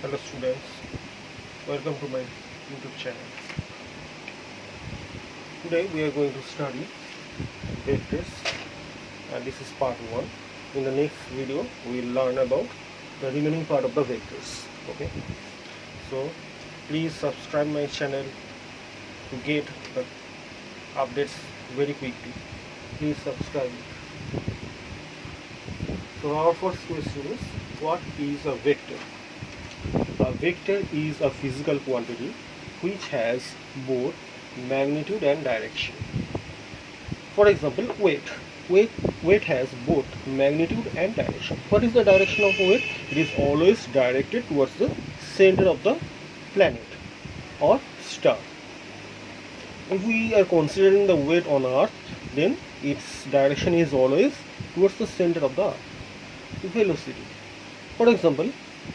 Hello students, welcome to my YouTube channel. Today we are going to study vectors and this is part 1. In the next video we will learn about the remaining part of the vectors. Okay, so please subscribe my channel to get the updates very quickly. Please subscribe it. So our first question is, what is a vector? A vector is a physical quantity which has both magnitude and direction. For example, weight. Weight has both magnitude and direction. What is the direction of weight? It is always directed towards the center of the planet or star. If we are considering the weight on Earth, then its direction is always towards the center of the Earth. Velocity. For example,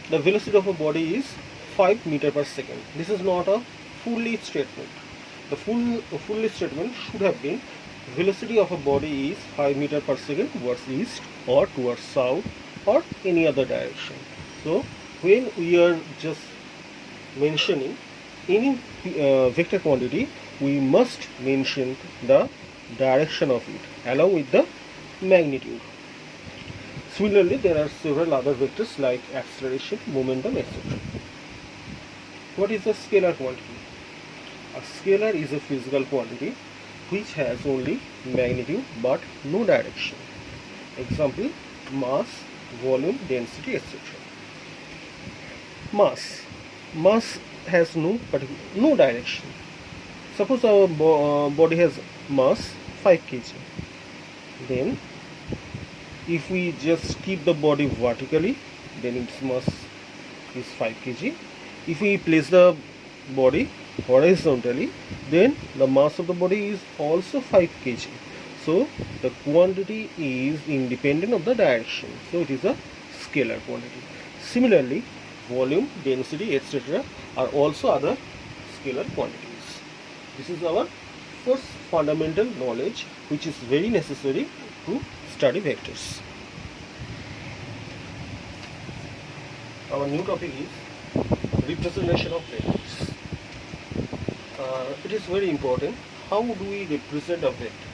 the velocity of a body is 5 meters per second. This is not a fully statement. The fully statement should have been velocity of a body is 5 meters per second towards east or towards south or any other direction. So when we are just mentioning any vector quantity, we must mention the direction of it along with the magnitude. Similarly, there are several other vectors like acceleration, momentum, etc. What is a scalar quantity? A scalar is a physical quantity which has only magnitude but no direction. Example, mass, volume, density, etc. Mass has no direction. Suppose our body has mass 5 kg. Then if we just keep the body vertically, then its mass is 5 kg. If we place the body horizontally, then the mass of the body is also 5 kg. So the quantity is independent of the direction. So it is a scalar quantity. Similarly, volume, density, etc. are also other scalar quantities. This is our first fundamental knowledge which is very necessary to study vectors. Our new topic is representation of vectors. It is very important. How do we represent a vector?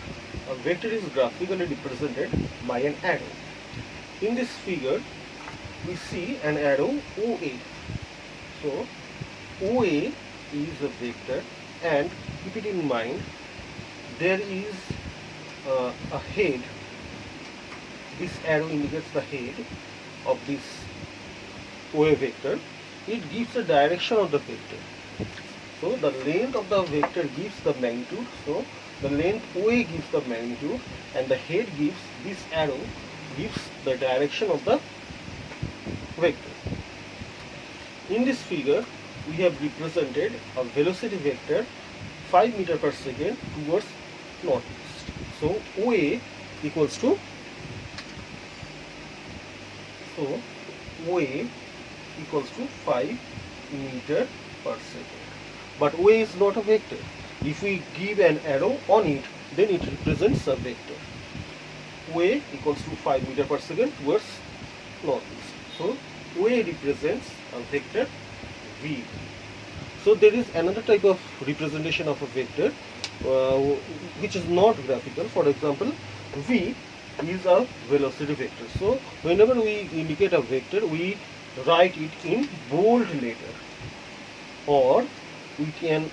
A vector is graphically represented by an arrow. In this figure, we see an arrow OA. So, OA is a vector, and keep it in mind, there is a head. This arrow indicates the head of this OA vector. It gives the direction of the vector. So the length of the vector gives the magnitude. So the length OA gives the magnitude, and the head gives, this arrow gives the direction of the vector. In this figure, we have represented a velocity vector 5 meters per second towards northeast. So OA equals to OA equals to 5 meters per second. But OA is not a vector. If we give an arrow on it, then it represents a vector. OA equals to 5 meters per second towards northeast. So OA represents a vector V. So there is another type of representation of a vector which is not graphical. For example, V is a velocity vector. So whenever we indicate a vector, we write it in bold letter, or we can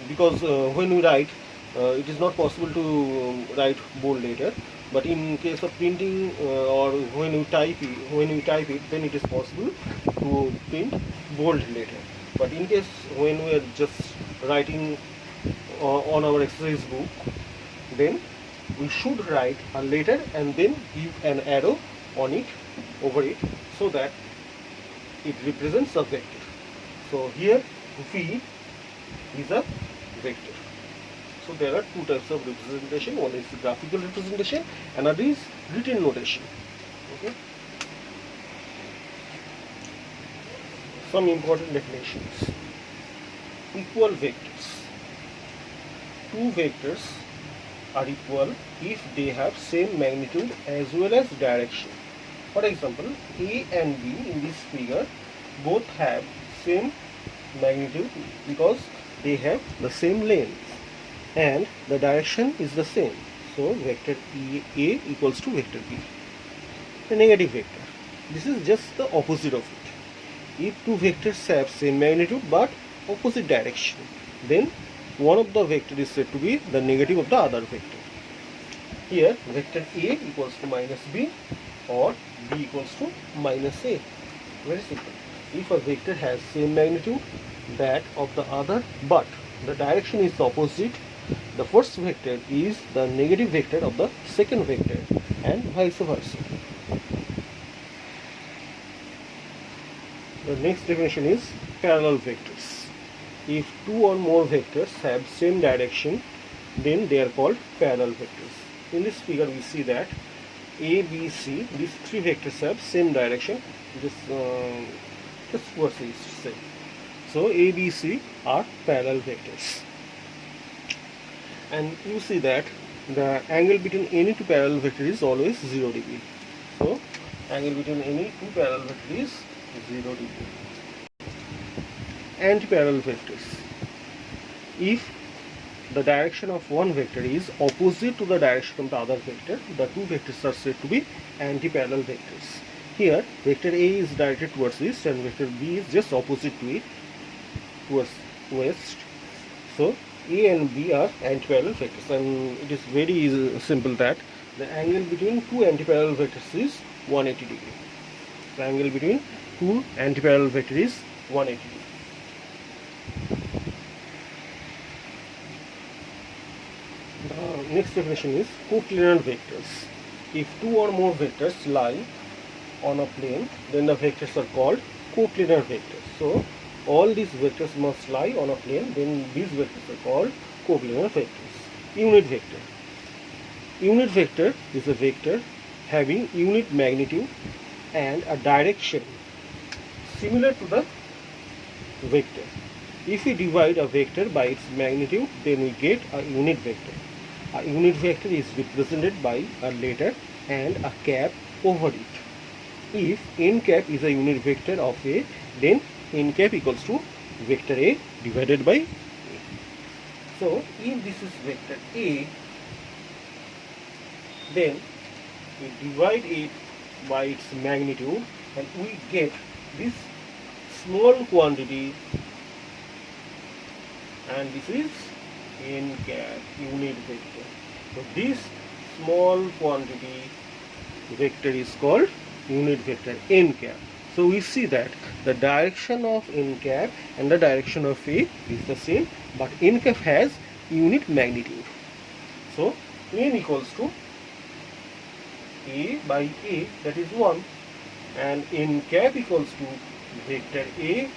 because when we write, it is not possible to write bold letter, but in case of printing or when we type it, then it is possible to print bold letter. But in case when we are just writing on our exercise book, then we should write a letter and then give an arrow on it, over it, so that it represents a vector. So here V is a vector. So there are two types of representation. One is graphical representation, another is written notation. Okay. Some important definitions. Equal vectors. Two vectors are equal if they have same magnitude as well as direction. For example, A and B in this figure both have same magnitude because they have the same length and the direction is the same. So vector A equals to vector B. The negative vector. This is just the opposite of it. If two vectors have same magnitude but opposite direction, then one of the vector is said to be the negative of the other vector. Here vector A equals to minus B or B equals to minus A. Very simple. If a vector has same magnitude that of the other but the direction is opposite, the first vector is the negative vector of the second vector and vice versa. The next definition is parallel vectors. If two or more vectors have same direction, then they are called parallel vectors. In this figure we see that A, B, C, these three vectors have same direction. Just what is to say. So A, B, C are parallel vectors. And you see that the angle between any two parallel vectors is always 0 degree. So angle between any two parallel vectors is 0 degree. Anti-parallel vectors. If the direction of one vector is opposite to the direction of the other vector, the two vectors are said to be anti-parallel vectors. Here vector A is directed towards east and vector B is just opposite to it, towards west. So A and B are anti-parallel vectors, and it is very simple that the angle between two anti-parallel vectors is 180 degree. The angle between two anti-parallel vectors is 180 degree. The next definition is cocliniar vectors. If two or more vectors lie on a plane, then the vectors are called cocliniar vectors. So all these vectors must lie on a plane, then these vectors are called cocliniar vectors. Unit vector. Unit vector is a vector having unit magnitude and a direction similar to the vector. If we divide a vector by its magnitude, then we get a unit vector. A unit vector is represented by a letter and a cap over it. If n cap is a unit vector of A, then n cap equals to vector A divided by A. So if this is vector A, then we divide it by its magnitude and we get this small quantity, and this is n cap, unit vector. So this small quantity vector is called unit vector n cap. So we see that the direction of n cap and the direction of A is the same, but n cap has unit magnitude. So n equals to A by A, that is 1, and n cap equals to vector A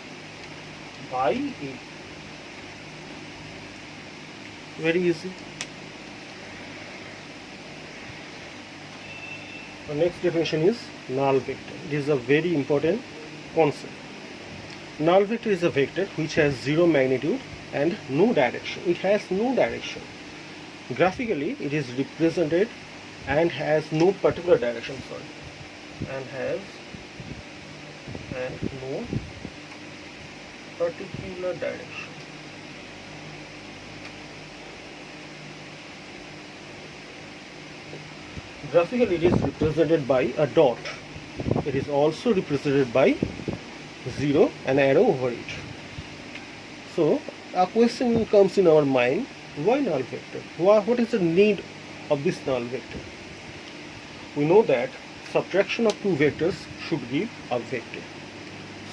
by A. Very easy. The next definition is null vector. It is a very important concept. Null vector is a vector which has zero magnitude and no direction. It has no direction. Graphically, it is represented and has no particular direction, and has no particular direction. Graphically, it is represented by a dot. It is also represented by 0 and arrow over it. So a question comes in our mind: why null vector? What is the need of this null vector? We know that subtraction of two vectors should give a vector.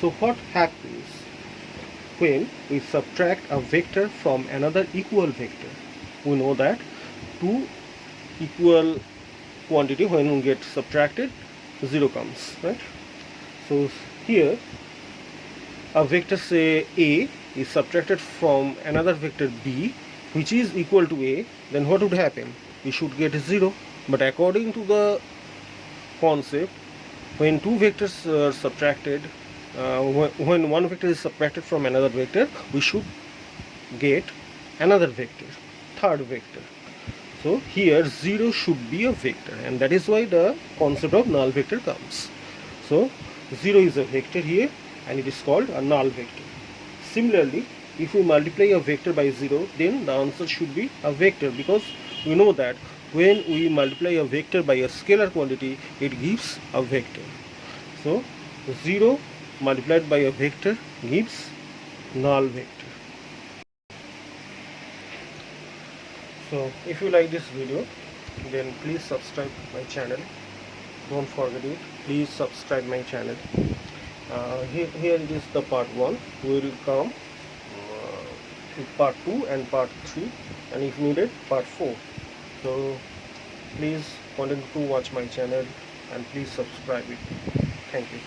So what happens when we subtract a vector from another equal vector? We know that two equal quantity, when we get subtracted, 0 comes, right? So here a vector, say A, is subtracted from another vector B which is equal to A, then what would happen? We should get 0. But according to the concept, when two vectors are subtracted, when one vector is subtracted from another vector, we should get another vector, third vector. So here 0 should be a vector, and that is why the concept of null vector comes. So 0 is a vector here, and it is called a null vector. Similarly, if we multiply a vector by 0, then the answer should be a vector, because we know that when we multiply a vector by a scalar quantity, it gives a vector. So 0 multiplied by a vector gives null vector. So if you like this video, then please subscribe my channel. Don't forget it. Please subscribe my channel. Here it is the part 1. We will come with part 2 and part 3, and if needed part 4. So please continue to watch my channel and please subscribe it. Thank you.